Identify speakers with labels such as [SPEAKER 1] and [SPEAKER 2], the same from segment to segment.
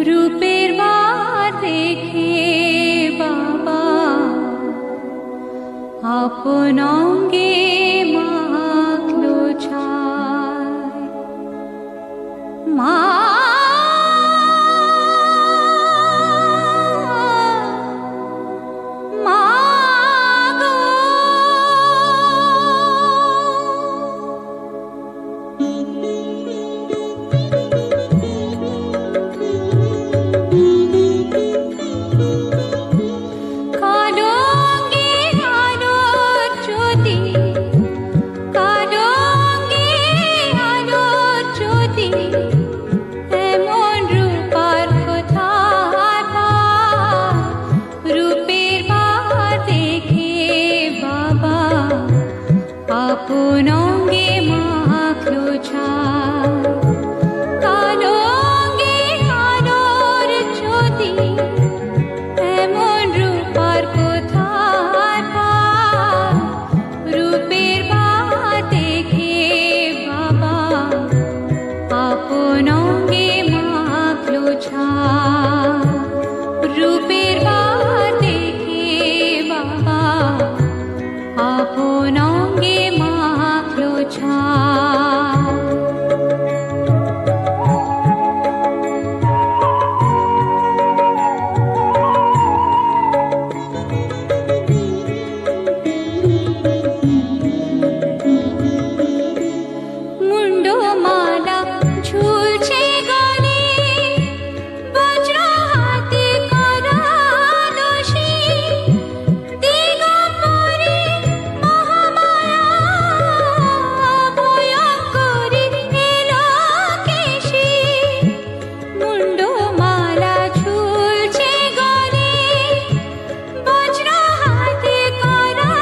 [SPEAKER 1] রূপের বার দেখে বাবা আপন অঙ্গে মাখলো ছায়। মা আপন অঙ্গে মাখলো ছায়। কালো অঙ্গে আলোর জ্যোতি এমন রূপার কোথায় পায়? রূপের ভার দেখে বাবা আপন অঙ্গে মাখলো ছায়। রূপের ভার দেখে বাবা আপন অঙ্গে মাখলো ছায়। মুন্ডমালা ঝুলছে গলে, বজ্র হাতে করা দোষী, দিগম্বরী মহামায়া ভয়ঙ্করী এলোকেশী। মুন্ডমালা ঝুলছে গলে, বজ্র হাতে করা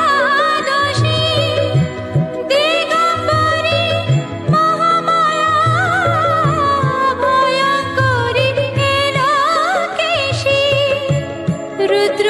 [SPEAKER 1] দোষী, দিগম্বরী মহামায়া ভয়ঙ্করী এলোকেশী। রুদ্র